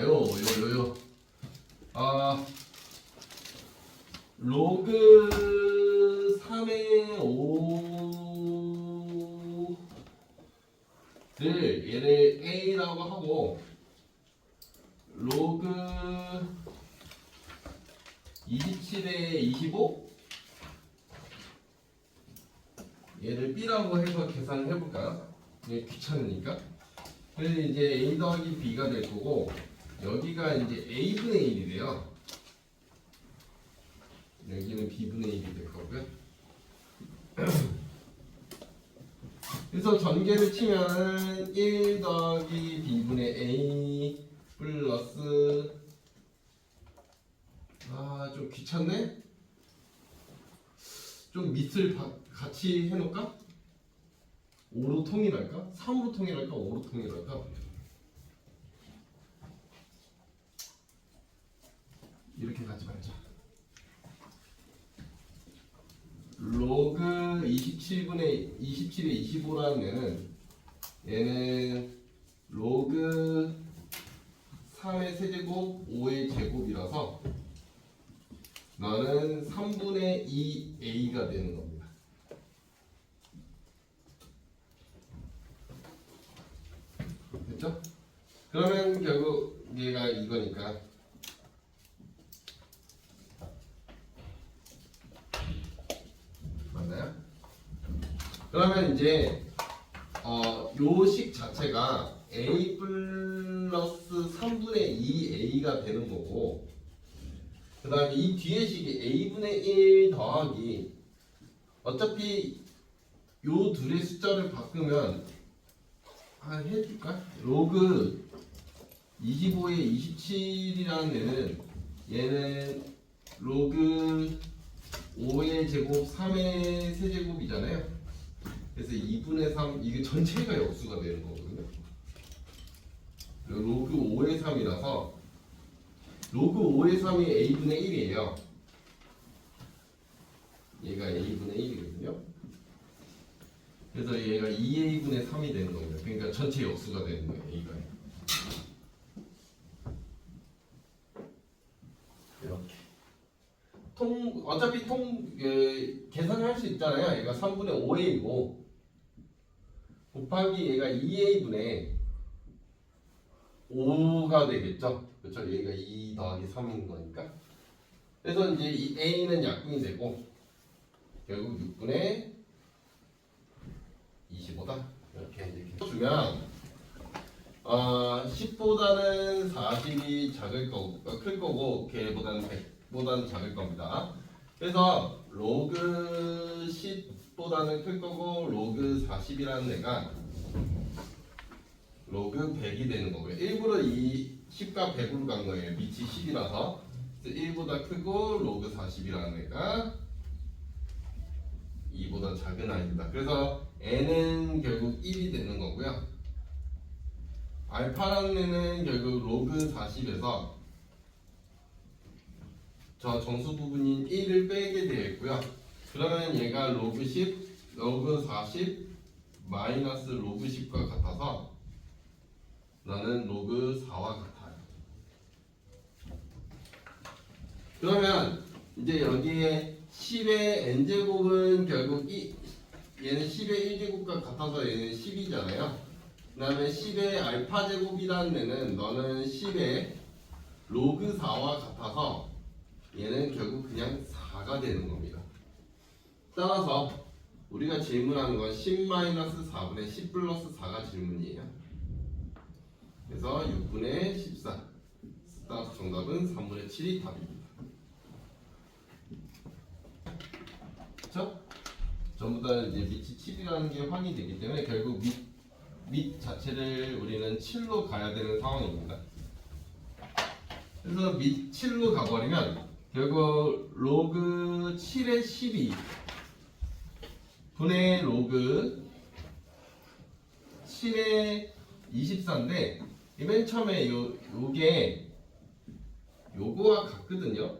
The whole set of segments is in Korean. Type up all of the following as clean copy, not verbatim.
요요요 로그 3의 5를 얘를 A라고 하고 로그 27의 25 얘를 B라고 해서 계산을 해볼까요? 이게 귀찮으니까. 그래서 이제 A 더하기 B가 될 거고 여기가 이제 A분의 1이 돼요. 여기는 B분의 1이 될 거고요. 그래서 전개를 치면 1 더하기 B분의 A 플러스 좀 귀찮네? 좀 밑을 같이 해놓을까? 5로 통일할까? 3으로 통일할까? 5로 통일할까? 이렇게 가지 말자. 로그 27의 25라는 얘는 로그 3의 세제곱 5의 제곱이라서 너는 3분의 2a가 되는 겁니다. 됐죠? 그러면 결국 얘가 이거니까 맞나요? 그러면 이제 요 식 자체가 a 플러스 3분의 2a가 되는 거고 그 다음에 이 뒤에 식이 a분의 1 더하기 어차피 요 둘의 숫자를 바꾸면 해줄까? 로그 25의 27이라는 얘는 로그 5의 제곱 3의 세제곱이잖아요. 그래서 2분의 3 이게 전체가 역수가 되는 거거든요. 로그 5의 3이라서 로그 5의 3이 a분의 1이에요. 얘가 a분의 1이거든요. 그래서 얘가 2a분의 3이 되는 겁니다. 그러니까 전체 역수가 되는 거예요. a가. 이렇게. 어차피 계산을 할 수 있잖아요. 얘가 3분의 5a이고 곱하기 얘가 2a분의 5가 되겠죠. 그렇죠. 얘가 2 더하기 3인 거니까. 그래서 이제 이 a는 약분이 되고 결국 6분의 25다. 이렇게 이제 주면 10보다는 40이 작을 거고 클 거고 걔보다는 100보다는 작을 겁니다. 그래서 로그 10보다는 클 거고 로그 40이라는 애가 로그 100이 되는 거고요. 일부러 이 10과 100으로 간 거예요. 밑이 10이라서 1보다 크고 로그 40이라는 애가 2보다 작은 아이입니다. 그래서 n은 결국 1이 되는 거고요. 알파라는 애는 결국 로그 40에서 저 정수 부분인 1을 빼게 되어 있고요. 그러면 얘가 로그 10, 로그 40, 마이너스 로그 10과 같아서 나는 로그 4와 같아요. 그러면 이제 여기에 10의 n제곱은 결국 얘는 10의 1제곱과 같아서 얘는 10이잖아요. 그 다음에 10의 알파 제곱이라는 애는 너는 10의 로그 4와 같아서 얘는 결국 그냥 4가 되는 겁니다. 따라서 우리가 질문하는 건 10-4분의 10 플러스 4가 질문이에요. 그래서 6분의 14. 따라서 정답은 3분의 7이 답입니다. 그렇죠? 전부 다 이제 밑이 7이라는 게 확인이 되기 때문에 결국 밑 자체를 우리는 7로 가야 되는 상황입니다. 그래서 밑 7로 가버리면 결국 로그 7의 12 분의 로그 7의 24인데 맨 처음에 요게 요거와 같거든요.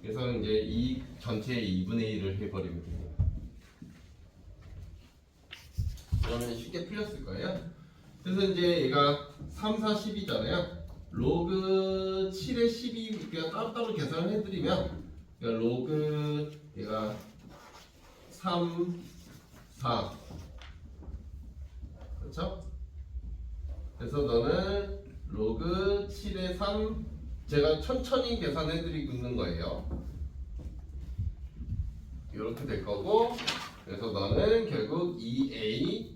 그래서 이제 이 전체의 2분의 1을 해버리면 됩니다. 그러면 쉽게 풀렸을 거예요. 그래서 이제 얘가 3, 4, 10이잖아요. 로그 7에 12 그냥 따로따로 계산을 해드리면 그러니까 로그 얘가 3, 4 그렇죠? 그래서 너는 로그 7에 3 제가 천천히 계산해드리고 있는 거예요. 이렇게 될 거고 그래서 너는 결국 2a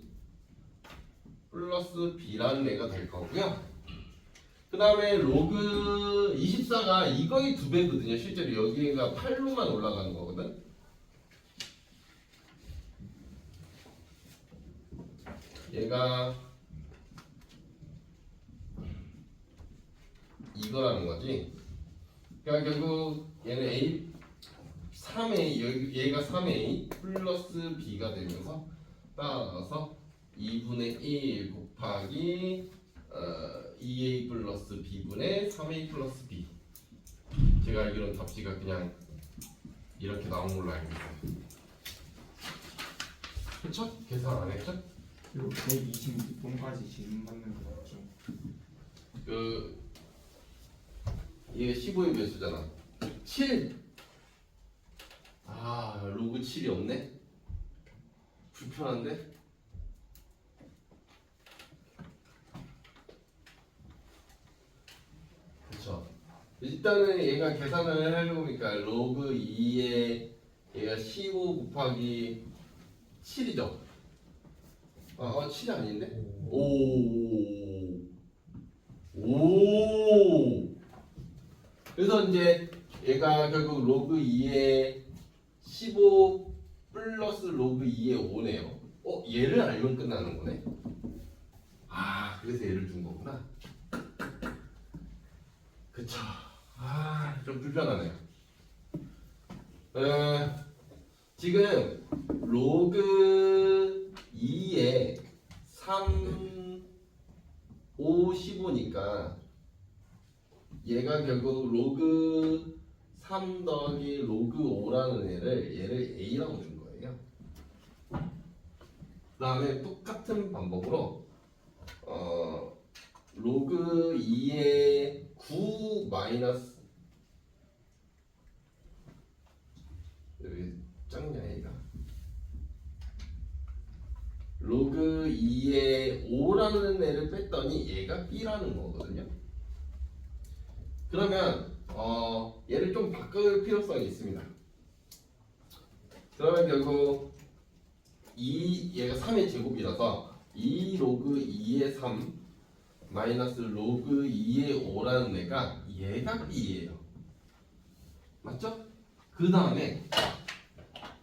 플러스 b라는 애가 될 거고요. 그 다음에 로그 24가 이거의 2배거든요. 실제로 여기가 8로만 올라가는 거거든. 얘가 이거라는 거지. 그러니까 결국 얘는 A 3A 얘가 3A 플러스 B가 되면서 따라서 2분의 1 곱하기 2A 플러스 B분의 3A 플러스 B. 제가 알기로는 답지가 그냥 이렇게 나온 걸로 알고 있어요. 그쵸? 계산 안 했죠? 그리고 126번까지 질문받는 거 맞죠? 얘 15의 배수잖아. 7. 아 로그 7이 없네. 불편한데? 그쵸. 일단은 얘가 계산을 해보니까 로그 2에 얘가 15 곱하기 7이죠. 7이 아닌데? 오. 그래서 이제 얘가 결국 로그 2에 15 플러스 로그 2에 5네요. 얘를 알면 끝나는 거네. 그래서 얘를 준 거구나. 그쵸. 좀 불편하네요. 지금 로그 2에 3, 5, 15니까 얘가 결국 로그 3 더하기 로그 5라는 얘를 A라고 준 거예요. 그 다음에 똑같은 방법으로 로그 2에 9 마이너스 여기 작냐 얘가 로그 2에 5라는 애를 뺐더니 얘가 B라는 거거든요. 그러면 얘를 좀 바꿀 필요성이 있습니다. 그러면 결국 얘가 3의 제곱이라서 2 로그 2의 3 마이너스 로그 2의 5라는 애가 얘가 B예요. 맞죠? 그 다음에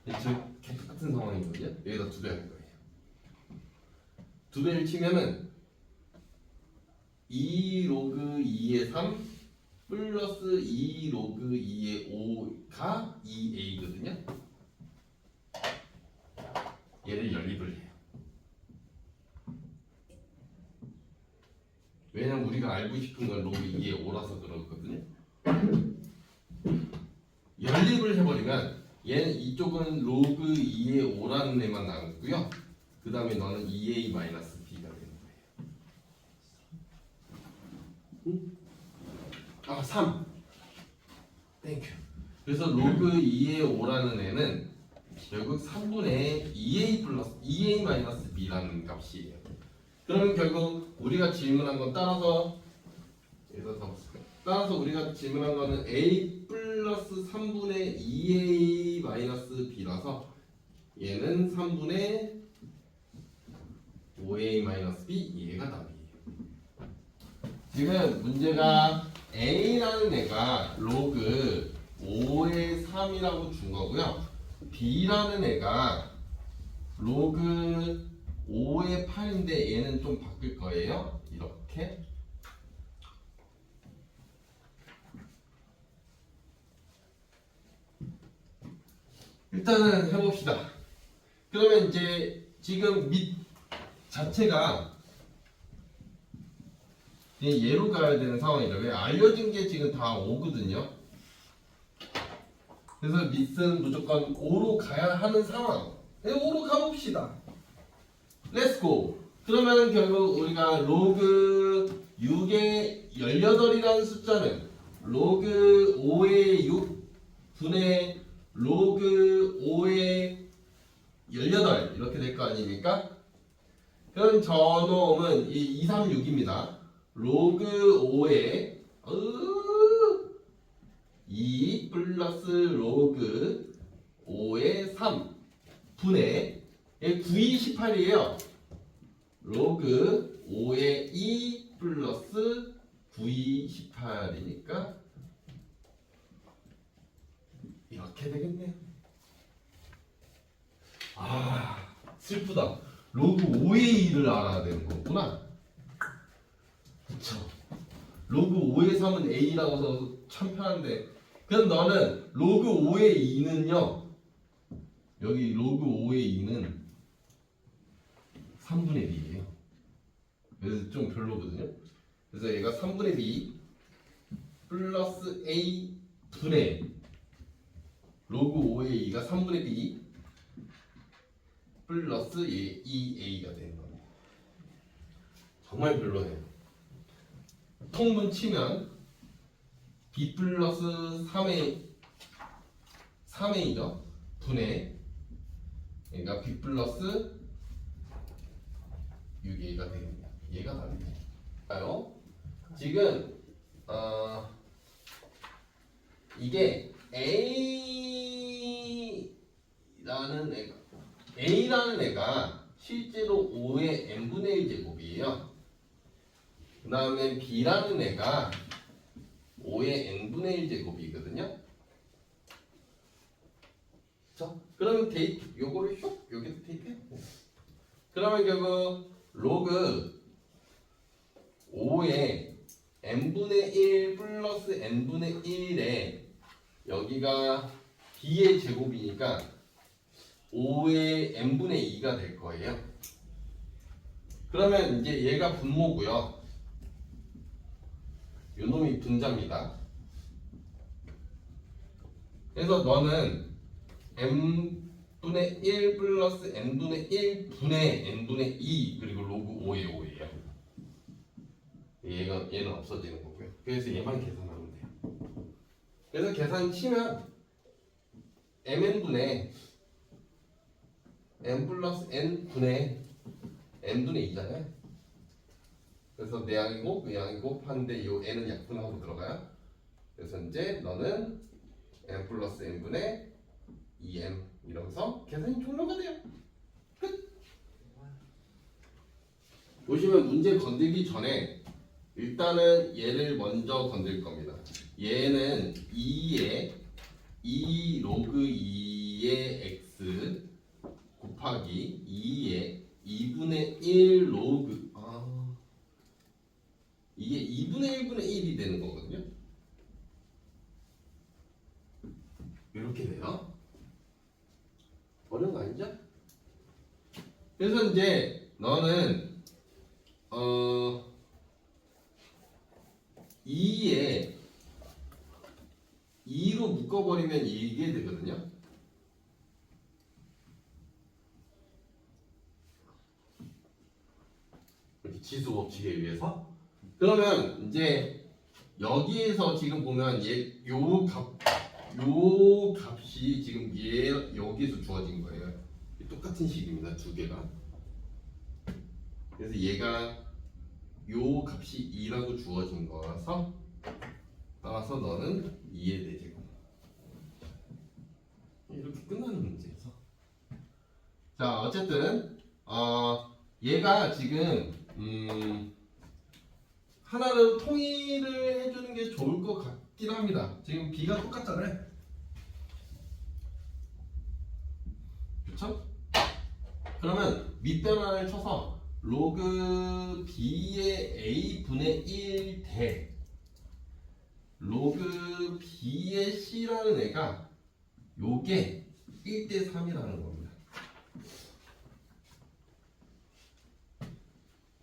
지금 똑같은 상황이거든요. 여기다 2배 할 거예요. 2배를 치면은 2 로그 2의 3 플러스 2 로그 2의 5가 2a거든요. 얘를 연립을 해요. 왜냐면 우리가 알고 싶은 건 로그 2의 5라서 그렇거든요. 연립을 해버리면 얘는 이쪽은 로그 2의 5라는 애만 남고요. 그 다음에 너는 2a-b가 되는 거예요. 3. 땡큐. 그래서 로그 2의 5라는 애는 결국 3분의 2a-b라는 값이에요. 그러면 결국 우리가 질문한 건 따라서 우리가 질문한 거는 a 플러스 3분의 2a-b라서 얘는 3분의 5a-b 얘가 답이에요. 지금 문제가 a라는 애가 로그 5의 3이라고 준 거고요. b라는 애가 로그 5의 8인데 얘는 좀 바뀔 거예요. 이렇게. 일단은 해봅시다. 그러면 이제 지금 밑 자체가 얘로 가야 되는 상황이죠. 왜? 알려진 게 지금 다 5거든요. 그래서 밑은 무조건 5로 가야 하는 상황. 5로 가봅시다. 렛츠고. 그러면 결국 우리가 로그 6의 18이라는 숫자는 로그 5의 6 분의 로그 5의 18 이렇게 될 거 아닙니까? 그럼 저놈은 이 236입니다. 로그 5의 2 플러스 로그 5의 3 분의 9이 18이에요. 로그 5의 2 플러스 9이 18이니까 이렇게 되겠네요. 아 슬프다. 로그 5의 2를 알아야 되는 거구나. 그쵸. 로그 5의 3은 a라고 해서 참 편한데 그럼 너는 로그 5의 2는요 여기 로그 5의 2는 3분의 b예요. 그래서 좀 별로거든요. 그래서 얘가 3분의 b 플러스 a 분의 로그 5의 2가 3분의 b 플러스 2a가 되는 겁니다. 정말 별로네요. 통분 치면 b 플러스 3a죠. 분의 얘가 b 플러스 6a가 되겠네요. 얘가 다르네요. 지금 이게 A라는 애가 실제로 5의 n분의 1 제곱이에요. 그 다음에 B라는 애가 5의 n분의 1 제곱이거든요. 자, 그러면 요거를 슉 여기서 대입해. 그러면 결국 로그 5의 n분의 1 플러스 n분의 1에 여기가 b의 제곱이니까 5의 n분의 2가 될 거예요. 그러면 이제 얘가 분모고요. 요놈이 분자입니다. 그래서 너는 n분의 1 플러스 n분의 1 분의 n분의 2 그리고 로그 5의 5예요. 얘는 없어지는 거고요. 그래서 얘만 계산하면 돼요. 그래서 계산 치면 mn분의 n 플러스 n 분의 n분의 2잖아요. 그래서 내양이고 외양이고 하는데 이 n은 약분하고 들어가요. 그래서 이제 너는 n 플러스 n분의 2m 이러면서 계산이 종료가 돼요. 끝. 보시면 문제 건들기 전에 일단은 얘를 먼저 건들 겁니다. 얘는 2의 2 로그 2의 x 곱하기 2의 2분의 1 로그 이게 2분의 1분의 1이 되는 거거든요. 이렇게 돼요. 어려운 거 아니죠? 그래서 이제 너는 2에 2로 묶어버리면 이게 되거든요. 이렇게 지수 법칙에 의해서. 그러면 이제 여기에서 지금 보면 요 값이 지금 여기서 주어진 거예요. 똑같은 식입니다. 두 개가. 그래서 얘가 요 값이 2라고 주어진 거라서 따라서 너는 2의 대제곱. 이렇게 끝나는 문제에서. 자, 어쨌든 얘가 지금 하나를 통일을 해주는 게 좋을 것 같긴 합니다. 지금 b가 똑같잖아요. 그렇죠? 그러면 밑변환을 쳐서 로그 b의 a 분의 1 대 로그 b의 c라는 애가 요게 1대 3이라는 겁니다.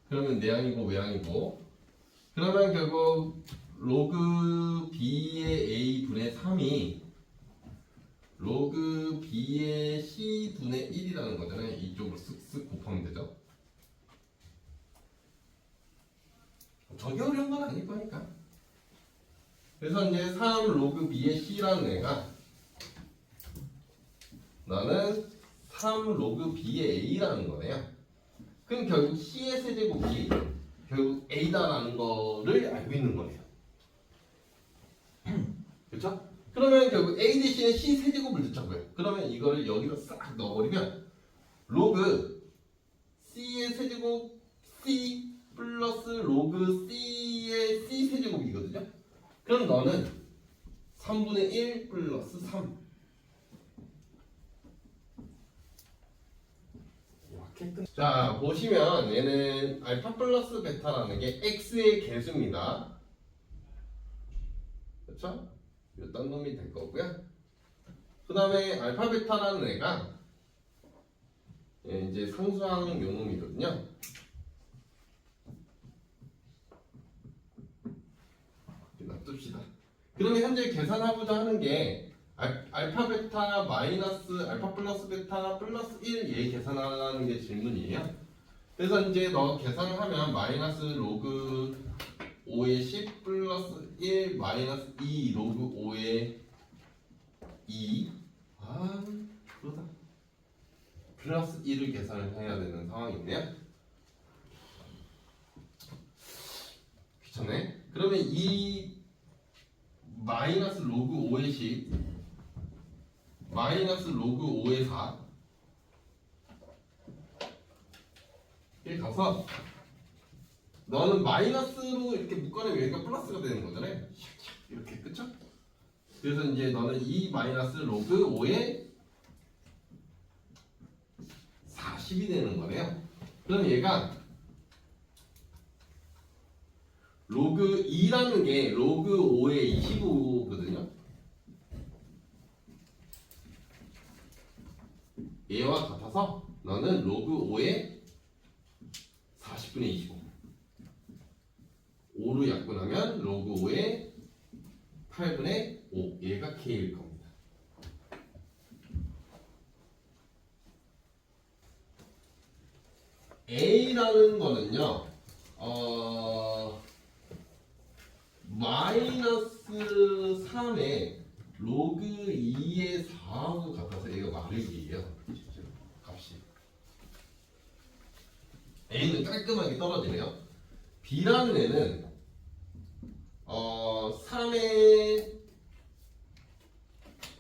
그러면 내양이고 외양이고 그러면 결국 로그 b의 a 분의 3이 로그 b의 c 분의 1이라는 거잖아요. 이쪽으로 쓱쓱 곱하면 되죠. 저게 어려운 건 아닐 거니까. 그래서 이제 3 로그 b의 c라는 애가 나는 3 로그 b의 a라는 거네요. 그럼 결국 c의 세제곱이 결국 a다라는 거를 알고 있는 거네요. 그렇죠? 그러면 결국 a 대신에 c 세제곱을 넣자고요. 그러면 이거를 여기다 싹 넣어버리면 로그 c의 세제곱 c 플러스 로그 c의 c 세제곱이거든요. 그럼 너는 3분의 1 플러스 3 이렇게 끝. 자 보시면 얘는 알파 플러스 베타라는 게 x의 개수입니다. 그렇죠? 이딴 놈이 될 거고요. 그 다음에 알파 베타라는 애가 이제 상수항 요 놈이거든요. 놔둡시다. 그러면 현재 계산하고자 하는 게 알파 베타 마이너스 알파 플러스 베타 플러스 1 얘 계산하는 게 질문이에요. 그래서 이제 너 계산하면 마이너스 로그 5의 10 플러스 1 마이너스 2 로그 5의 2 그러다 플러스 1을 계산을 해야 되는 상황이네요. 귀찮네. 그러면 이 마이너스 로그 5의 10 마이너스 로그 5의 4 이렇게 가서 너는 마이너스로 이렇게 묶어내면 여기가 플러스가 되는 거잖아요. 이렇게 그쵸? 그래서 이제 너는 이 마이너스 로그 5의 40이 되는 거네요. 그럼 얘가 로그 2라는 게 로그 5의 25거든요. 얘와 같아서 너는 로그 5의 40분의 25 5로 약분하면 로그 5의 8분의 5 얘가 k일 겁니다. a라는 거는요 마이너스 3에 로그 2의 4하고 같아서 얘가 마르기예요. 실제로 값이 a는 깔끔하게 떨어지네요. b라는 애는 3의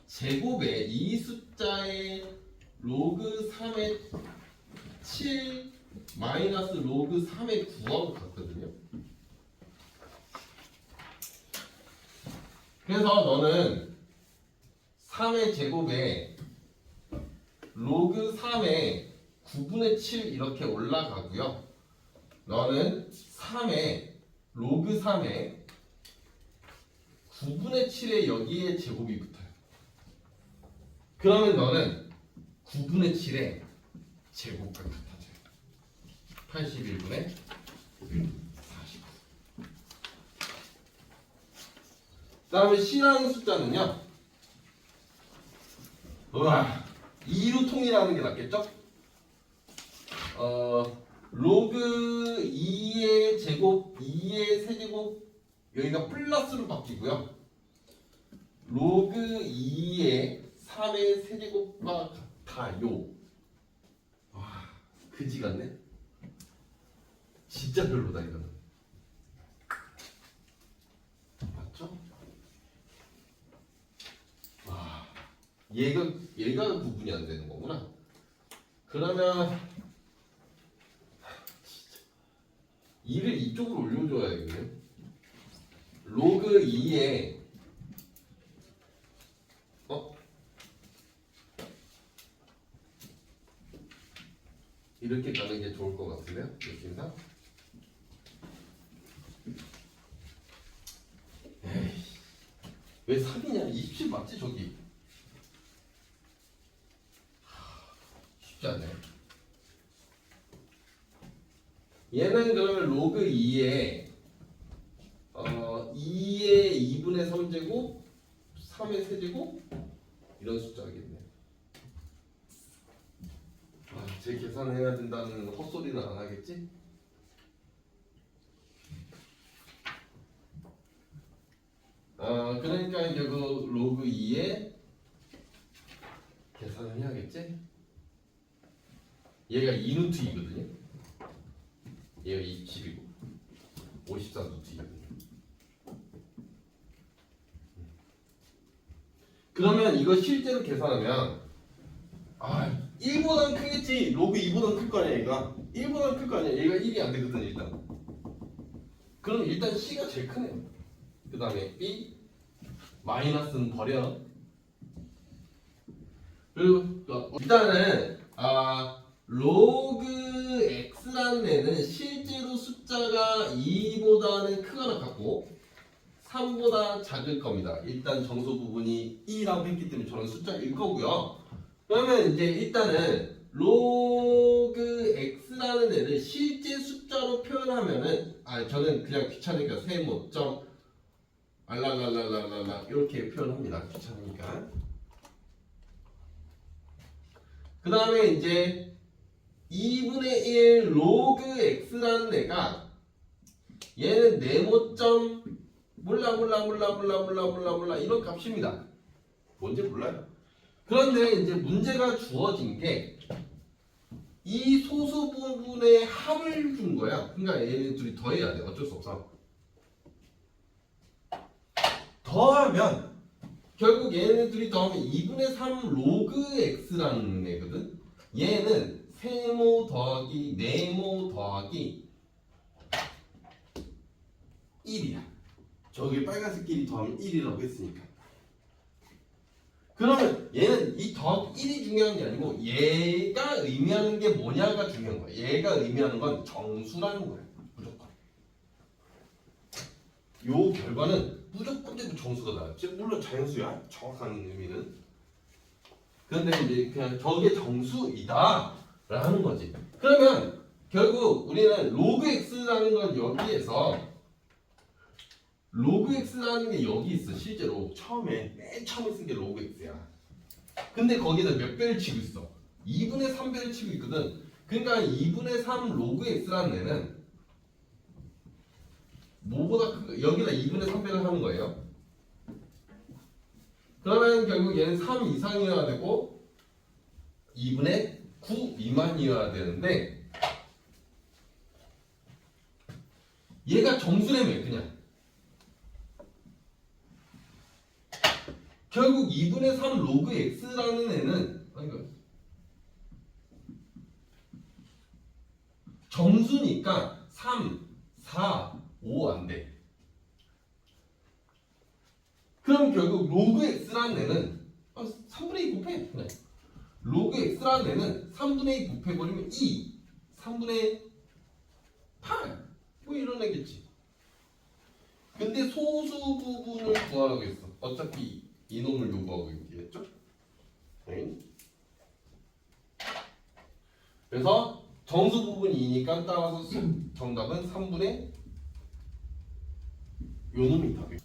제곱에 이 숫자의 로그 3의 7 마이너스 로그 3의 9하고 같거든요. 그래서 너는 3의 제곱에 로그 3의 9분의 7 이렇게 올라가고요. 너는 3의 로그 3의 9분의 7에 여기에 제곱이 붙어요. 그러면 너는 9분의 7에 제곱과 같아져요. 81분의 49. 그 다음에 C라는 숫자는요. 우와, 2로 통일하는 게 낫겠죠? 로그 2의 제곱, 2의 세제곱 여기가 플러스로 바뀌고요. 로그 2의 3의 세제곱과 같아요. 와, 그지 같네? 진짜 별로다 이거는. 맞죠? 와, 얘가 구분이 안 되는 거구나. 그러면 진짜 2를 이쪽으로 올려줘야겠네. 로그 2에 이렇게 가는 게 좋을 것 같은데요? 느낌상? 에이, 왜 3이냐? 27 맞지 저기? 쉽지 않네. 얘는 그러면 로그 2에 2의 2분의 3제곱 3의 세제곱 이런 숫자겠네. 제 계산해야 된다는 헛소리는 안 하겠지? 그러니까 결국 로그 2에 계산을 해야겠지? 얘가 2루트 2거든요. 얘가 27이고 54루트 2거든요. 그러면 이거 실제로 계산하면 1보다는 크겠지. 로그 2보다는 클 거 아니야 얘가. 1보다는 클 거 아니야. 얘가 1이 안 되거든 일단. 그럼 일단 C가 제일 크네요. 그 다음에 B 마이너스는 버려. 그리고 일단은 로그 x라는 애는 실제로 숫자가 2보다는 크거나 같고 3보다 작을 겁니다. 일단 정수 부분이 2라고 했기 때문에 저는 숫자일 거고요. 그러면 이제 일단은 로그 x라는 애를 실제 숫자로 표현하면은 저는 그냥 귀찮으니까 세모점 알랄랄랄랄랄라 이렇게 표현합니다. 귀찮으니까. 그 다음에 이제 2분의 1 로그 x라는 애가 얘는 네모점 몰라 이런 값입니다. 뭔지 몰라요. 그런데 이제 문제가 주어진 게 이 소수 부분의 합을 준 거야. 그러니까 얘네 둘이 더해야 돼. 어쩔 수 없어. 더하면 결국 얘네 둘이 더하면 2분의 3 로그 x라는 애거든. 얘는 세모 더하기 네모 더하기 1이야. 저기 빨간색 길이 더하면 1이라고 했으니까. 그러면 얘는 이 더하기 1이 중요한 게 아니고 얘가 의미하는 게 뭐냐가 중요한 거야. 얘가 의미하는 건 정수라는 거야. 무조건. 요 결과는 무조건 정수가 나와요. 물론 자연수야. 정확한 의미는. 그런데 이제 그냥 저게 정수이다 라는 거지. 그러면 결국 우리는 로그 x라는 건 여기에서 로그 x라는 게 여기 있어. 실제로 맨 처음에 쓴 게 로그 x야. 근데 거기다 몇 배를 치고 있어? 2분의 3배를 치고 있거든. 그러니까 2분의 3 로그 x라는 애는 뭐보다 여기다 2분의 3배를 하는 거예요. 그러면 결국 얘는 3 이상이어야 되고 2분의 9 미만이어야 되는데 얘가 정수라며 그냥. 결국 2분의 3 로그 x라는 애는 정수니까 3, 4, 5 안 돼. 그럼 결국 로그 x라는 애는 3분의 2 곱해. 그냥. 로그 x라는 애는 3분의 2 곱해버리면 2, 3분의 8 뭐 이런 애겠지. 근데 소수 부분을 구하라고 했어. 어차피 이놈을 요구하고 있겠죠? 네. 그래서 정수 부분이 2니까 따라서 정답은 3분의 요놈이 답이에요.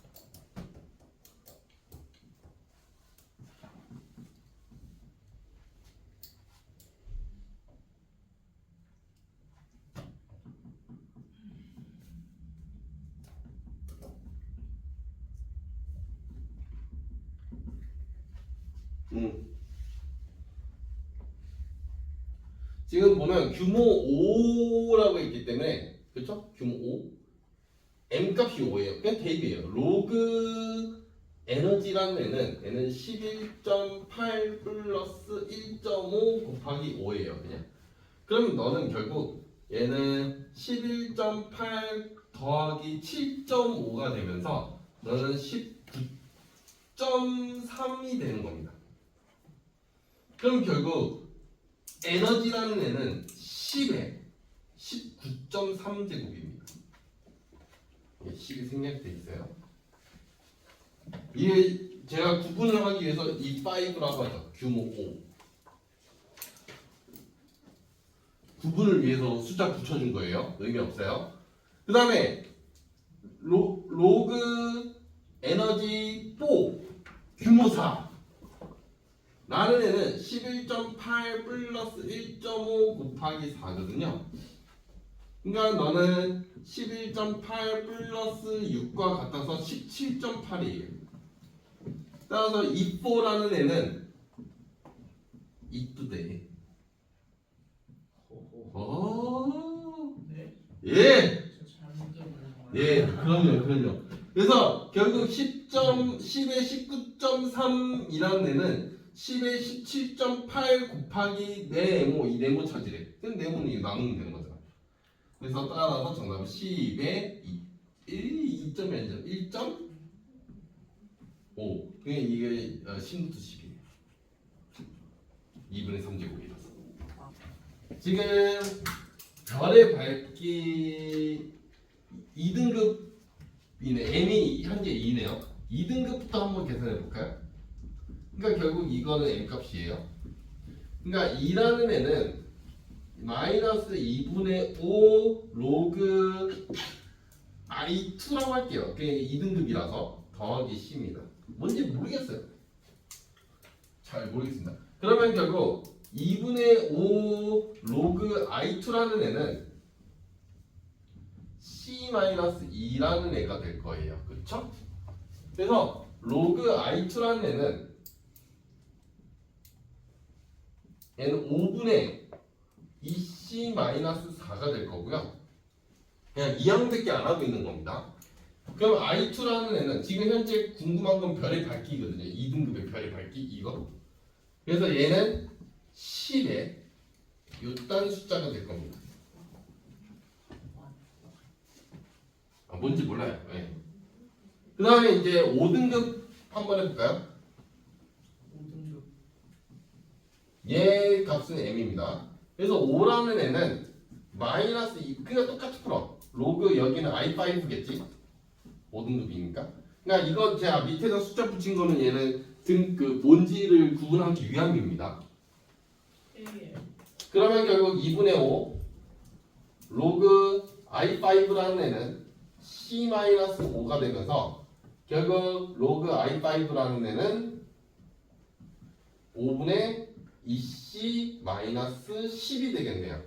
지금 보면 규모 5라고 있기 때문에 그렇죠? 규모 5 M값이 5예요. 그냥 대입이에요. 로그 에너지라는 애는 11.8 플러스 1.5 곱하기 5예요. 그냥. 그럼 너는 결국 얘는 11.8 더하기 7.5가 되면서 너는 19.3이 되는 겁니다. 그럼 결국 에너지라는 애는 10에 19.3제곱입니다. 10이 생략돼 있어요. 이게 제가 구분을 하기 위해서 이 5라고 하죠. 규모 5. 구분을 위해서 숫자 붙여준 거예요. 의미 없어요. 그 다음에 로그 에너지 4 규모 4 라는 애는 11.8 플러스 1.5 곱하기 4거든요. 그러니까 너는 11.8 플러스 6과 같아서 17.8이에요. 따라서 이뽀라는 애는 이쁘대. 네? 예. 저 잘못 들은 거 예, 그럼요. 그래서 결국 10에 19.3이라는 애는 10에 17.8 곱하기 네모, 이 네모 차지래. 그럼 네모는 이거 나누면 되는 거잖아. 그래서 따라서 정답은 10에 2점이 아니죠. 1.5. 그게 이게 10부터 10이에요. 2분의 3제곱이라서. 지금 별의 밝기 2등급이네. m이 현재 2네요. 2등급부터 한번 계산해 볼까요? 그러니까 결국 이거는 m 값이에요. 그러니까 2라는 애는 마이너스 2분의 5 로그 i2라고 할게요. 그게 2등급이라서 더하기 c입니다. 뭔지 모르겠어요. 잘 모르겠습니다. 그러면 결국 2분의 5 로그 i2라는 애는 c-2라는 애가 될 거예요. 그쵸? 그래서 로그 i2라는 얘는 5분의 2c-4가 될 거고요. 그냥 이항밖에 안 하고 있는 겁니다. 그럼 i2라는 애는 지금 현재 궁금한 건 별의 밝기거든요. 2등급의 별의 밝기 이거. 그래서 얘는 10에 요딴 숫자가 될 겁니다. 뭔지 몰라요. 네. 그 다음에 이제 5등급 한번 해볼까요? 5등급 얘 값은 m입니다. 그래서 5라는 애는 마이너스 2, 그냥 똑같이 풀어. 로그 여기는 i5겠지? 5등급이니까. 그러니까 이건 제가 밑에다 숫자 붙인 거는 얘는 그 뭔지를 구분하기 위함입니다. 1이에요. 그러면 결국 2분의 5 로그 i5라는 애는 c-5가 되면서 결국 로그 i5라는 애는 5분의 2c-10이 되겠네요.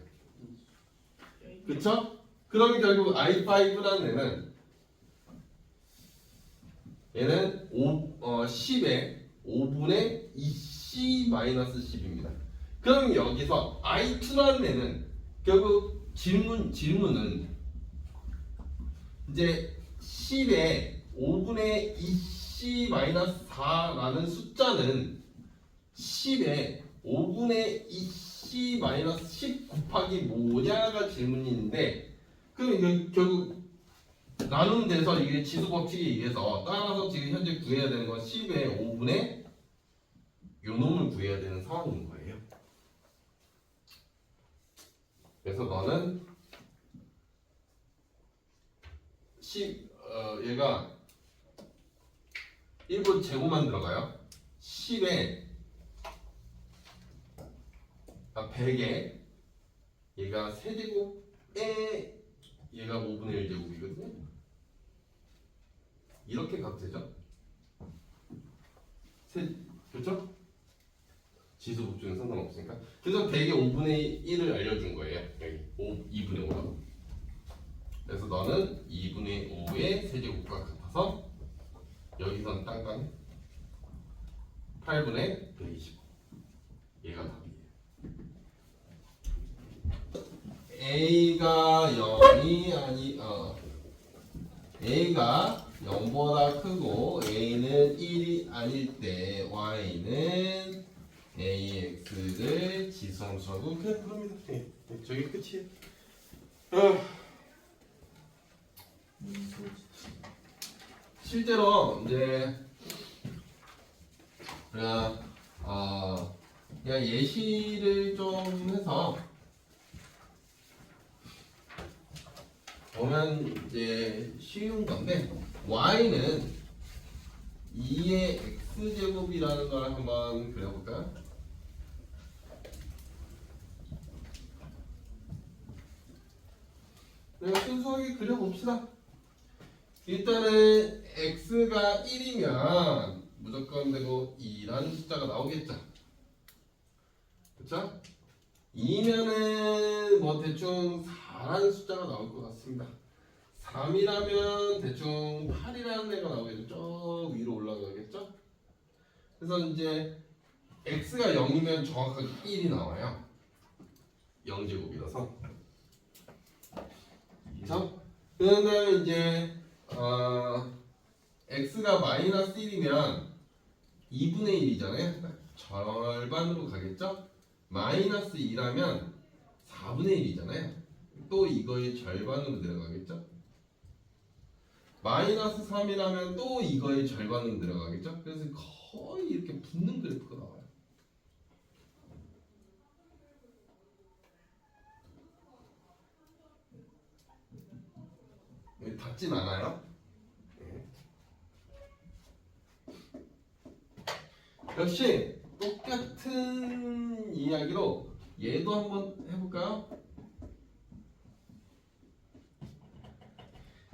그쵸? 그러면 결국 i5라는 얘는 10에 5분의 2c-10입니다. 그럼 여기서 i2라는 애는 결국 질문은 이제 10에 5분의 2c-4라는 숫자는 10에 5분의 2c-10 곱하기 뭐냐가 질문인데 그럼 이게 결국 나눔 돼서 이게 지수 법칙에 의해서 따라서 지금 현재 구해야 되는 건 10의 5분의 요 놈을 구해야 되는 상황인 거예요. 그래서 너는 얘가 1분 제곱만 들어가요. 10에 100에 얘가 세제곱에 얘가 5분의 1제곱이거든요. 이렇게 가도 되죠? 그렇죠? 지수 법칙은 상관없으니까. 그래서 100의 5분의 1을 알려준 거예요. 여기 2분의 5라고. 그래서 너는 2분의 5의 세제곱과 같아서 여기서는 딴딴 8분의 125. 얘가 답이에요. A가 0이 A가 0보다 크고 A는 1이 아닐 때 Y는 AX를 지수함수하고 그냥 그럽니다. 네, 저게 끝이에요. 실제로 이제 그냥 예시를 좀 해서 보면 이제 쉬운 건데 y는 2의 x제곱이라는 걸 한번 그려볼까요? 순수하게 그려봅시다. 일단은 x가 1이면 무조건 되고 2라는 숫자가 나오겠죠. 그쵸? 2면은 뭐 대충 4라는 숫자가 나올 것 같습니다. 3이라면 대충 8이라는 애가 나오겠죠. 쭉 위로 올라가겠죠. 그래서 이제 x가 0이면 정확하게 1이 나와요. 0제곱이라서. 그렇죠? 그 다음에 이제 x가 마이너스 1이면 2분의 1이잖아요. 절반으로 가겠죠? 마이너스 2라면 4분의 1이잖아요. 또 이거의 절반으로 내려가겠죠? 마이너스 3이라면 또 이거의 절반으로 내려가겠죠? 그래서 거의 이렇게 붙는 그래프가 나와요. 닿진 않아요. 네. 역시 똑같은 이야기로 얘도 한번 해볼까요?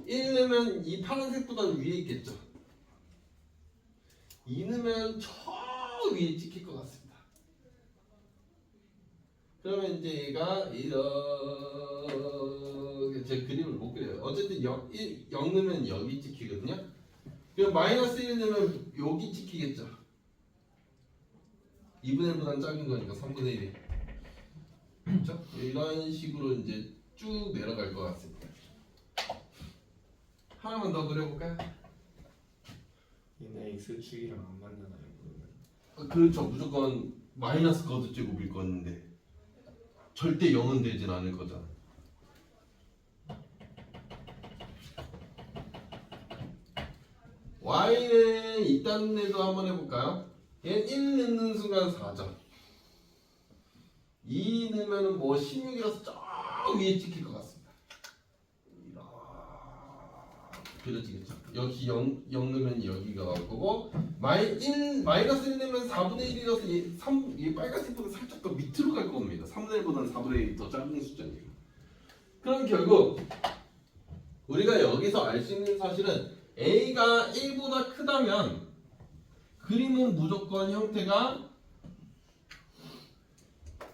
1 넣으면 이 파란색보다 위에 있겠죠. 2 넣으면 저 위에 찍힐 것 같습니다. 그러면 이제 얘가 이렇게 제 그림을 못 그려요. 어쨌든 0 넣으면 여기 찍히거든요. 그럼 마이너스 1 넣으면 여기 찍히겠죠. 2분의 1보다는 작은 거니까 3분의 1이. 그렇죠? 이런 식으로 이제 쭉 내려갈 것 같습니다. 하나만 더 그려볼까요? 얘네 x축이랑 안 맞나요? 그렇죠. 무조건 마이너스 거듭제곱일 건데 절대 0은 되진 않을 거잖아. y는 있다는 애도 한번 해볼까요? 얘는 1 넣는 순간 4죠. 2 넣으면 뭐 16이라서 저 위에 찍힐 것 같습니다. 그려지겠죠. 역시 0 넣으면 여기가 나올 거고 마이너스 1 넣으면 4분의 1이라서 얘 빨간색보다 살짝 더 밑으로 갈 겁니다. 3분의 1보다는 4분의 1이 더 작은 숫자니까. 그럼 결국 우리가 여기서 알 수 있는 사실은 A가 1보다 크다면 그림은 무조건 형태가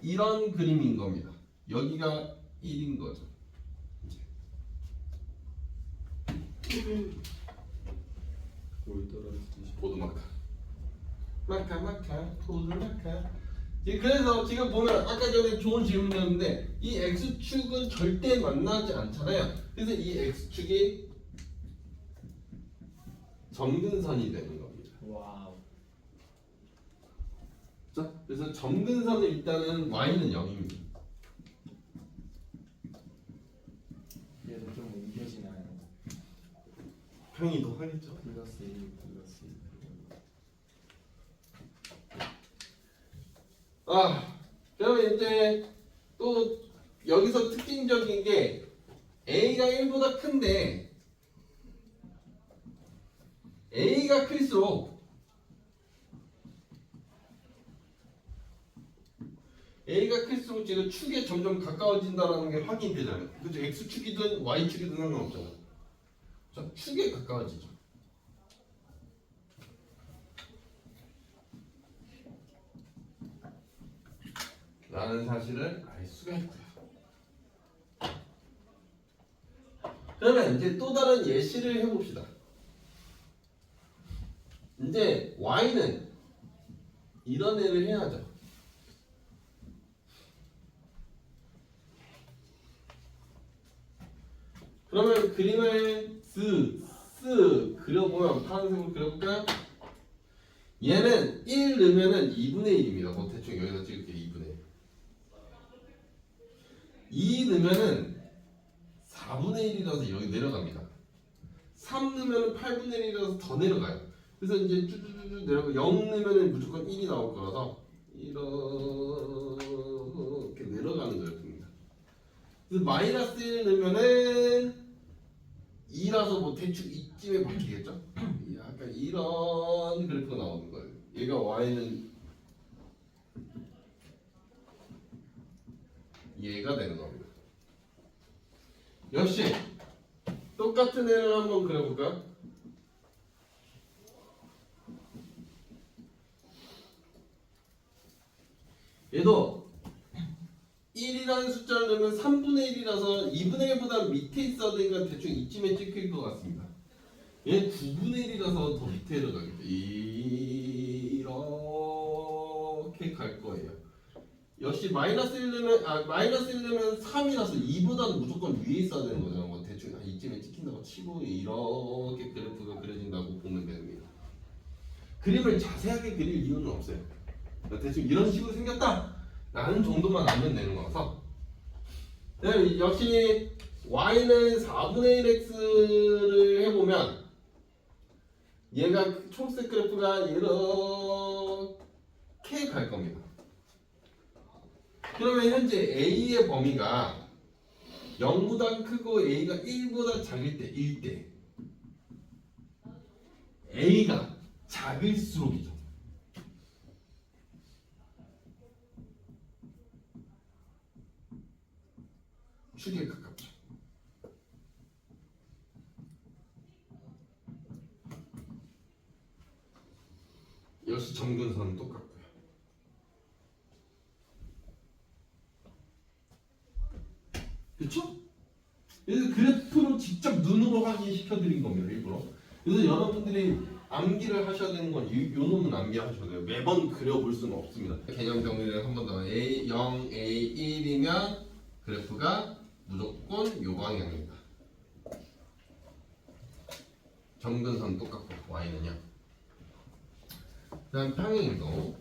이런 그림인 겁니다. 여기가 1인 거죠. 뭘 떨어지지? 보드마카 보드마카. 그래서 지금 보면 아까 전에 좋은 질문이었는데 이 x축은 절대 만나지 않잖아요. 그래서 이 x축이 점근선이 되는 겁니다. 와우. 자, 그래서 점근선은 일단은 y는 0입니다. 얘도 좀 옮겨지나요? 평이 더 하겠죠. 플러스 1 플러스 1. 그러면 이제 또 여기서 특징적인 게 A가 1보다 큰데 A가 클수록 지금 축에 점점 가까워진다는 게 확인되잖아요. 그죠? X축이든 Y축이든 상관없잖아요. 자, 축에 가까워지죠. 라는 사실을 알 수가 있고요. 그러면 이제 또 다른 예시를 해봅시다. 이제 y는 이런 애를 해야죠. 그러면 그림을 쓱 그려보면 파란색으로 그려볼까요? 얘는 1 넣으면은 2분의 1입니다. 뭐 대충 여기다 찍을게요. 2분의 1. 2 넣으면은 4분의 1이라서 여기 내려갑니다. 3 넣으면 8분의 1이라서 더 내려가요. 그래서 이제 쭈쭈쭈 내려가 0 넣으면 무조건 1이 나올 거라서 이렇게 내려가는 그래프입니다. 그래서 마이너스 1 넣으면은 2라서 뭐 대충 이쯤에 바뀌겠죠? 약간 이런 그래프가 나오는 거예요. 얘가 y는 얘가 되는 겁니다. 역시 똑같은 애를 한번 그려볼까요? 얘도 1이라는 숫자를 넣으면 3분의 1이라서 2분의 1보다 밑에 있어야 되니까 대충 이쯤에 찍힐 것 같습니다. 얘는 9분의 1이라서 더 밑에 들어가겠죠. 이런 역시 마이너스 1면 마이너스 1면 3이라서 2보다는 무조건 위에 있어야 되는 거잖아. 뭐 대충 이쯤에 찍힌다고 치고 이렇게 그래프가 그려진다고 보면 됩니다. 그림을 자세하게 그릴 이유는 없어요. 대충 이런 식으로 생겼다 라는 정도만 알면 되는 거라서. 역시 y는 4분의 1x를 해보면 얘가 초록색 그래프가 이렇게 갈 겁니다. 그러면 현재 a의 범위가 0보다 크고 a가 1보다 작을 때 1대 a가 작을수록이죠. 축에 가깝죠. 역시 점근선은 똑같고요. 그렇죠? 그래서 그래프로 직접 눈으로 확인시켜 드린 겁니다. 일부러. 그래서 여러분들이 암기를 하셔야 되는 건 요 놈은 암기하셔야 돼요. 매번 그려볼 수는 없습니다. 개념 정리를 한 번 더. A 0, A 1이면 그래프가 무조건 요 방향입니다. 점근선 똑같고 y는요. 그다음 평행이동.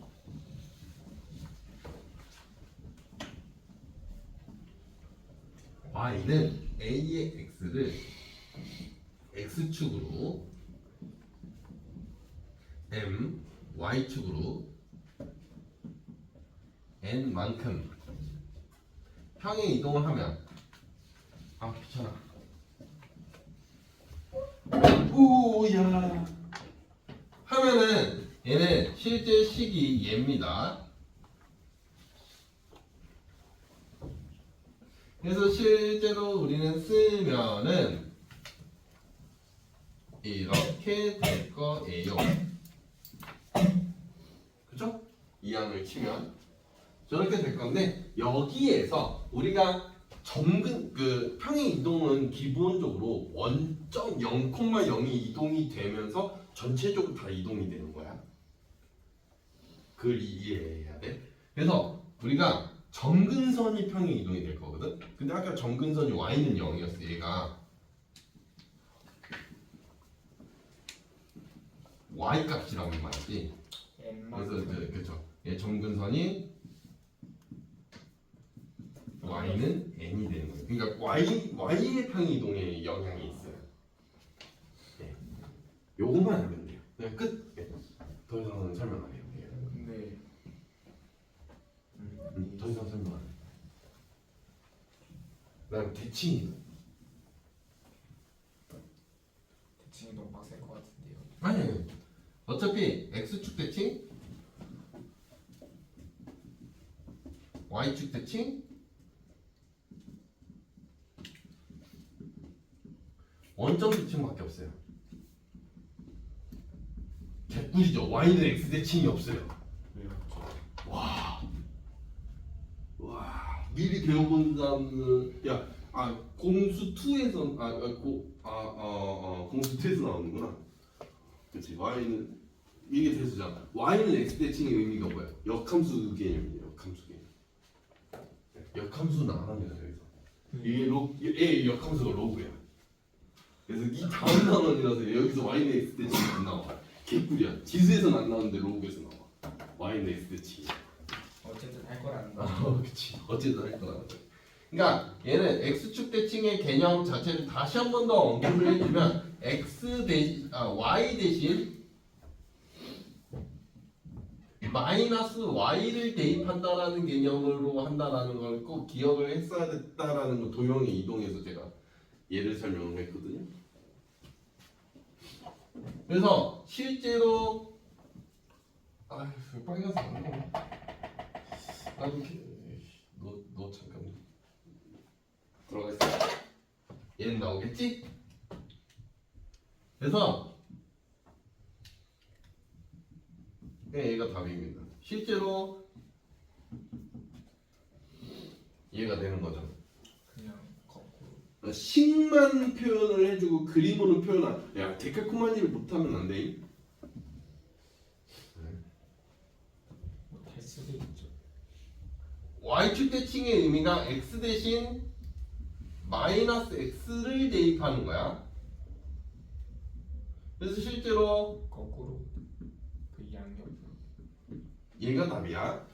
y는 a의 x를 x축으로 m y축으로 n만큼 평행 이동을 하면 귀찮아. 오야 하면은 얘는 실제 식이 얘입니다. 그래서 실제로 우리는 쓰면은 이렇게 될 거예요. 그죠? 이 양을 치면 저렇게 될 건데, 여기에서 우리가 평행 이동은 기본적으로 원점 0,0이 이동이 되면서 전체적으로 다 이동이 되는 거야. 그걸 이해해야 돼. 그래서 우리가 점근선이 평행 이동이 될 거거든. 근데 아까 점근선이 y는 0이었어. 얘가 y 값이라고 말하지. 그래서 그렇죠. 얘 점근선이 y는 n이 되는 거예요. 그러니까 y의 평행 이동에 영향이 있어요. 네. 요것만 알면 돼요. 그냥 끝. 네. 더 이상은 설명 안 해요. 근데 더 이상 설명 안 해. 그다음 대칭이도. 대칭이 너무 빡셀 것 같은데요. 아니, 어차피 x축 대칭, y축 대칭, 원점 대칭밖에 없어요. 개꿀이죠. y는 x 대칭이 없어요. 와, 미리 배워본다는 공수 2에서 공수 2에서 나오는구나. 그렇지. y는 이게 대수잖아. y는 x 대칭의 의미가 뭐야? 역함수 개념이에요. 역함수 개념. 역함수는 안 합니다. 여기서 이게 역함수가 로그야. 그래서 이 다음 단원이라서 여기서 y는 x 대칭이 안 나와. 개꿀이야. 지수에서는 안 나오는데 로그에서 나와. y는 x 대칭. 어쨌든 할 거라는 거. 그렇지. 어쨌든 할 거라는 거. 그러니까 얘는 x축 대칭의 개념 자체를 다시 한 번 더 언급을 해주면 y 대신 마이너스 y를 대입한다라는 개념으로 한다라는 걸 꼭 기억을 했어야 됐다라는 거 도형의 이동에서 제가 예를 설명을 했거든요. 그래서 실제로 빨간색 안 나와. 너 잠깐 들어가 있어. 얘는 나오겠지? 그래서 얘가 답입니다. 실제로 얘가 되는 거죠. 그냥 거꾸로. 식만 표현을 해주고 그림으로 표현한. 야, 데칼코마니를 못하면 안 돼. 못할 수도 있죠. y축 대칭의 의미가 x 대신 마이너스 x를 대입하는 거야. 그래서 실제로 거꾸로 그 양옆으로. 얘가 답이야.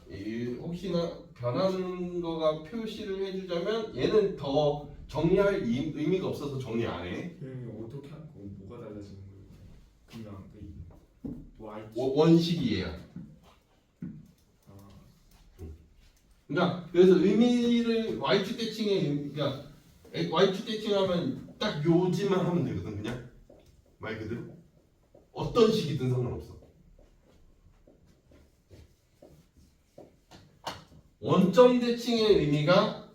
혹시나 변하는 거가 표시를 해주자면 얘는 더 정리할 의미가 없어서 정리 안 해. 그럼 어떻게 하고 뭐가 달라지는 거예요? 그냥 그 y 원식이에요. 아, 그러니까 그래서 의미를 y축 대칭의 그러니까 y축 대칭하면 딱 요지만 하면 되거든. 그냥 말 그대로 어떤 식이든 상관없어. 원점 대칭의 의미가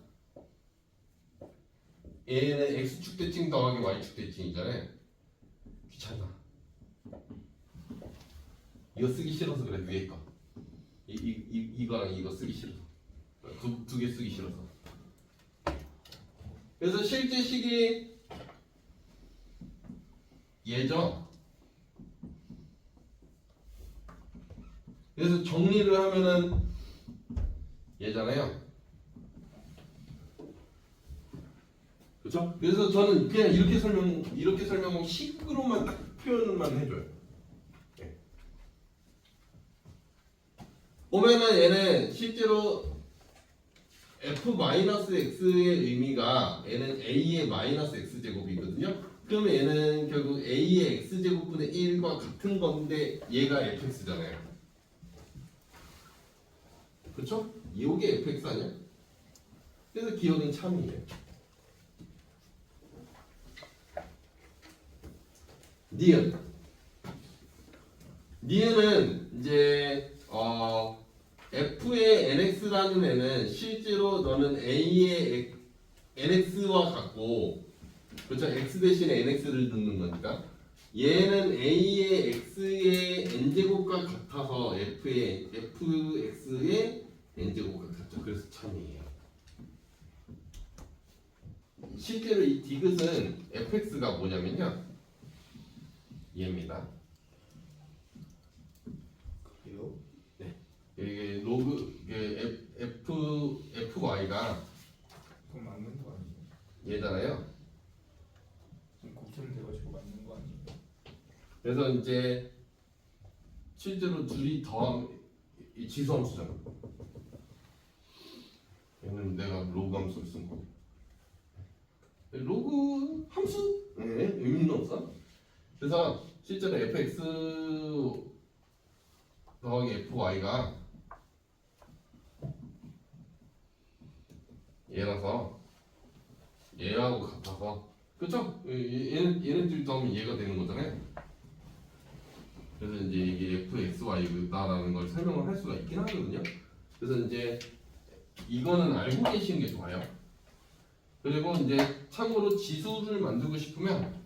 얘는 x축 대칭 더하기 y축 대칭이잖아요. 귀찮아. 이거 쓰기 싫어서 그래. 위에 거. 이거랑 이거 쓰기 싫어서. 두 개 쓰기 싫어서. 그래서 실제 식이 얘죠. 그래서 정리를 하면은 얘잖아요. 그렇죠? 그래서 저는 그냥 이렇게 설명하고 식으로만 딱 표현만 해줘요. 네. 보면은 얘는 실제로 f-x의 의미가 얘는 a의 마이너스 x제곱이거든요. 그러면 얘는 결국 a의 x제곱분의 1과 같은 건데 얘가 fx잖아요. 그렇죠? 이게 fx 아니야? 그래서 기억은 참이에요. 니은은 이제 f의 nx라는 애는 실제로 너는 a의 nx와 같고, 그렇죠? x 대신에 nx를 넣는 거니까 얘는 a의 x의 n제곱과 같아서 fx의 n제곱과 같죠. 그래서 참이에요. 실제로 이 디귿은 fx가 뭐냐면요, 얘입니다. 그래요? 이게 로그 이게 fy가 그럼 맞는 거 아니에요? 얘잖아요. 지금 곱셈돼가지고 맞는 거 아니에요? 그래서 이제 실제로 둘이 더하면 이 지수함수잖아. 얘는 내가 로그 함수를 쓴 거. 로그 함수? 네, 의미는 없어. 그래서 실제로 fx 더하기 fy가 얘라서 얘하고 같아서, 그쵸? 얘는 둘이 더하면 얘가 되는 거잖아요. 그래서 이제 이게 fxy다라는 걸 설명을 할 수가 있긴 하거든요. 그래서 이제 이거는 알고 계시는 게 좋아요. 그리고 이제 참고로 지수를 만들고 싶으면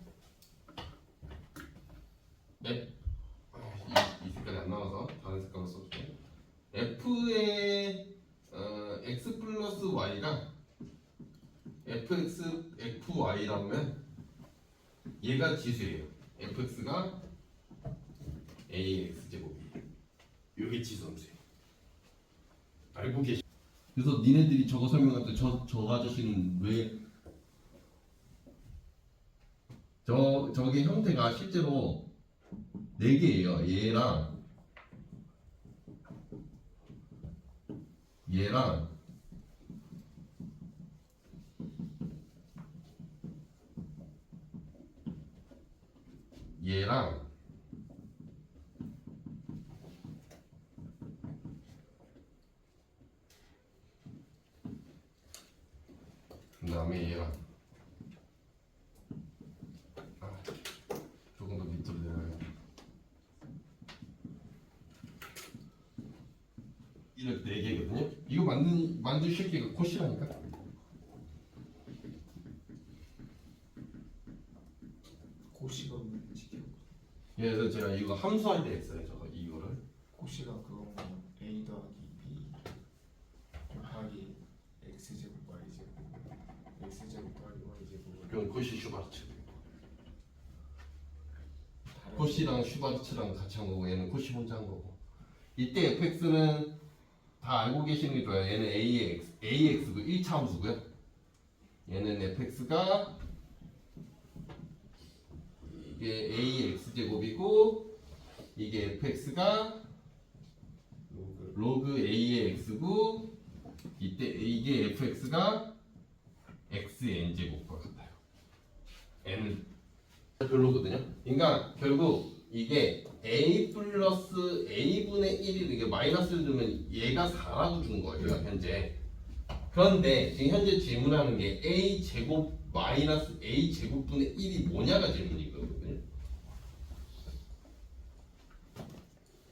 이 색깔이 안 나와서 다른 색깔로 써줄게요. f의 x 플러스 y가 fy라면 얘가 지수예요. fx가 ax 제곱이에요. 이게 지수함수예요. 알고 계시. 그래서 니네들이 저거 설명할 때 저 아저씨는 왜 저게 형태가 실제로 4개예요. 얘랑 그다음에 얘랑 조금 더 밑으로 내려요. 이렇게 4개거든요. 이거 만들 새끼가 코시라니까. 고시가 뭔지 기억. 그래서 제가 이거 함수할 때 했어요. 저거 이거를. 고시가 그건가? a 더하기 b 곱하기 x제곱 y제곱 x제곱 더하기 y제곱. 그건 코시 슈바르츠. 다른 코시랑 슈바르츠랑 같이 한 거고 얘는 코시 혼자 한 거고. 이때 fx는 다 알고 계시는 게 좋아요. 얘는 AX고 1차 함수고요. 얘는 fx가 이게 ax 제곱이고 이게 fx가 로그 a의 x고 이때 이게 fx가 xn 제곱과 같아요. n은 별로거든요. 그러니까 결국 이게 a 플러스 a분의 1이 이게 마이너스를 두면 얘가 4라고 준 거예요 현재. 그런데 지금 현재 질문하는 게 a 제곱 마이너스 a 제곱분의 1이 뭐냐가 질문이거든요.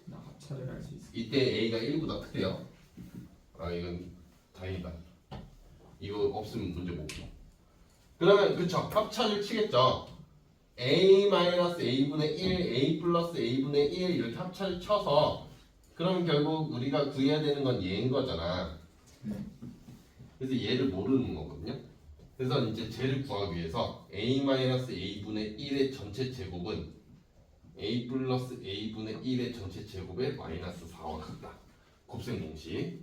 나 합차를 할 수 있어. 이때 a가 1보다 크대요. 아 이건 다행이다. 이거 없으면 문제 못 봐. 그러면 그쵸 합차를 치겠죠. a 마이너스 a분의 1, a 플러스 a분의 1 이렇게 합차를 쳐서 그러면 결국 우리가 구해야 되는 건 얘인 거잖아. 네. 그래서 얘를 모르는 거거든요. 그래서 이제 쟤를 구하기 위해서 a 마이너스 a분의 1의 전체 제곱은 a 플러스 a분의 1의 전체 제곱의 마이너스 4와 같다. 곱셈 공식.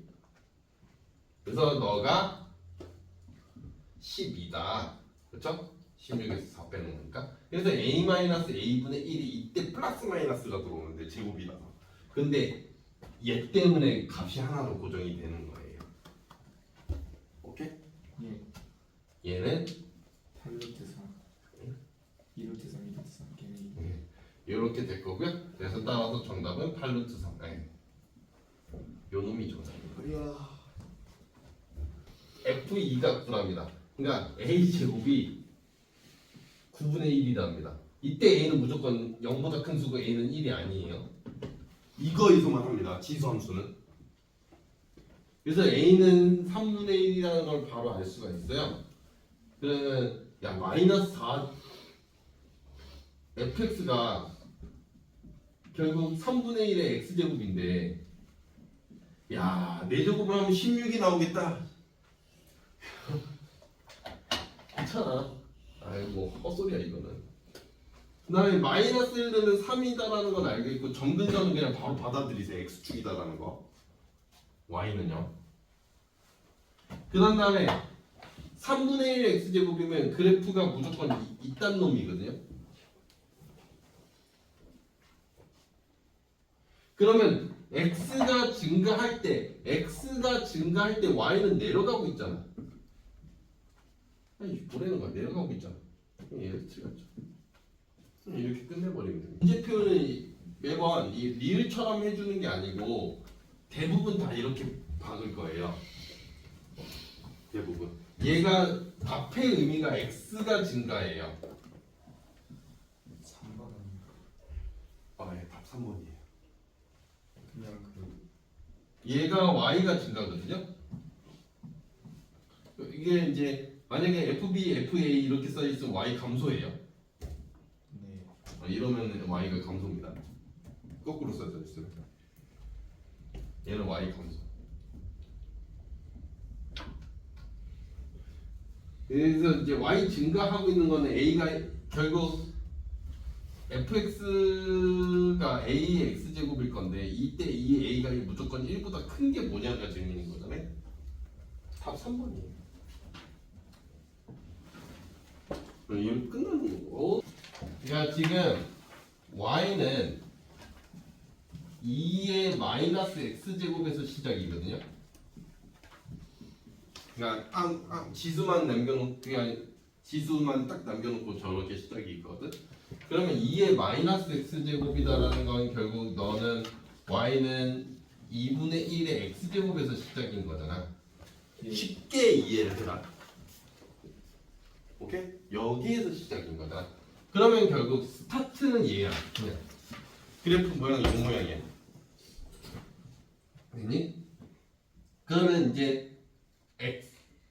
그래서 너가 12다. 그렇죠? 16에서 4 빼는 거니까. 그래서 a 마이너스 a분의 1이 이때 플러스 마이너스가 들어오는데 제곱이라서. 근데 얘 때문에 값이 하나로 고정이 되는 거예요. 오케이? 예. 얘는 8루트 3 2루트 3 2루트 3 개미. 이렇게 될 거고요. 그래서 따라서 정답은 8루트 3. 네. 요 놈이 정답이에요. F2가 구랍니다. 그러니까 A 제곱이 9분의 1이랍니다. 이때 A는 무조건 0보다 큰 수고 A는 1이 아니에요. 이거에서만 합니다. 지수함수는. 그래서 A는 3분의 1이라는 걸 바로 알 수가 있어요. 그러면 야 마이너스 4 fx가 결국 3분의 1의 x제곱인데 야 4제곱을 하면 16이 나오겠다. 괜찮아. 아이고 헛소리야 이거는. 그 다음에 마이너스 1 되면 3이다라는 건 알겠고 점근선은 그냥 바로 받아들이세요. x축이다라는 거. y는요. 그 다음에 3분의 1 x제곱이면 그래프가 무조건 이딴 놈이거든요. 그러면 x가 증가할 때 y는 내려가고 있잖아. 아니 뭐라는 거야? 내려가고 있잖아. 얘를 찍었죠. 이렇게 끝내버리면 됩니다. 문제 표현을 매번 이 리을처럼 해주는 게 아니고 대부분 다 이렇게 박을 거예요. 대부분. 얘가 앞의 의미가 x가 증가해요. 3번 아닌가? 아, 예, 답 3번이에요. 그냥 얘가 y가 증가거든요. 이게 이제 만약에 fb, fa 이렇게 써 있으면 y 감소해요. 네. 이러면 y가 감소입니다. 거꾸로 써져 있어요. 얘는 y 감소. 그래서 이제 y 증가하고 있는 거는 a가 결국 fx가 a의 x제곱일 건데 이때 이 a가 무조건 1보다 큰 게 뭐냐가 질문인 거잖아요. 답 3번이에요. 이거 끝나는 거고. 그러니까 지금 y는 2의 마이너스 x제곱에서 시작이거든요. 그러니까 지수만 남겨놓고 그냥 지수만 딱 남겨놓고 저렇게 시작이 있거든. 그러면 2의 마이너스 x제곱이다라는 건 결국 너는 y는 2분의 1의 x제곱에서 시작인 거잖아. 예. 쉽게 이해를 해라. 오케이? 여기에서 시작인 거다. 그러면 결국 스타트는 얘야. 그냥 그래프 모양이 이 모양이야. 됐니? 그러면 이제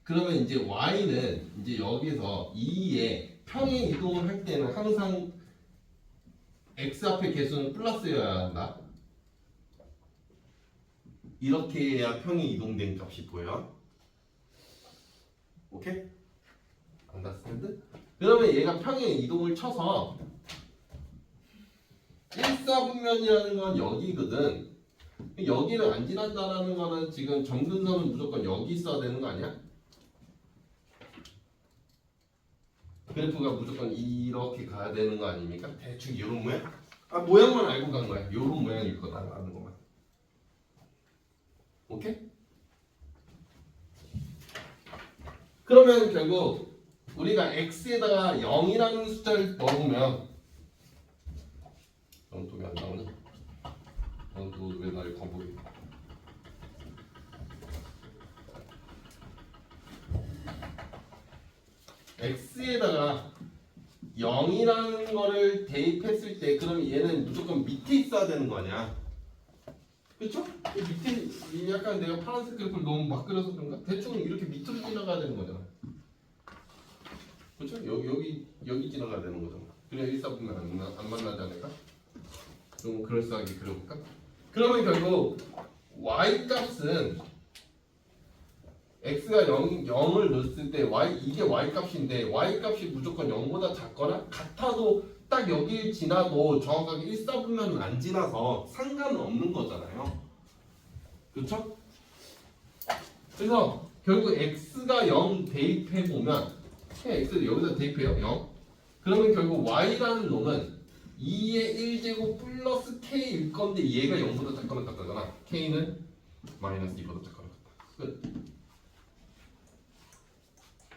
그러면 이제 y는 이제 여기서 2의 평행 이동을 할 때는 항상 x 앞에 개수는 플러스여야 한다. 이렇게 해야 평행 이동된 값이 보여. 오케이? 안다스탠드? 그러면 얘가 평행 이동을 쳐서 1사분면이라는 건 여기거든. 여기를 안 지난다라는 거는 지금 점근선은 무조건 여기 있어야 되는 거 아니야? 그래프가 무조건 이렇게 가야 되는 거 아닙니까? 대충 이런 모양? 아 모양만 알고 간 거야. 이런 모양일 거다라는 것만. 오케이? 그러면 결국 우리가 x에다가 0이라는 숫자를 넣어보면 또 왜 안 나오니? 왜 나를 거부해? x에다가 0이라는 거를 대입했을 때 그러면 얘는 무조건 밑에 있어야 되는 거 아니야? 그쵸? 이 밑에 이 약간 내가 파란색 그래프를 너무 막 그려서 그런가? 대충 이렇게 밑으로 지나가야 되는 거잖아. 그쵸? 여기 지나가야 되는 거잖아. 그냥 1, 4분면 안 만나지 않을까? 좀 그럴싸하게 그려볼까? 그러면 결국 y 값은 x가 0을 넣었을 때 이게 y 값인데 y 값이 무조건 0보다 작거나 같아도 딱 여길 지나도 정확하게 1, 4분면은 안 지나서 상관은 없는 거잖아요. 그렇죠? 그래서 결국 x가 0 대입해보면 x를 여기다 대입해요. 0. 그러면 결국 y라는 놈은 2의 1제곱 플러스 k일 건데 얘가 0보다 작거나 같다잖아. k는 마이너스 2보다 작거나 같다. 끝.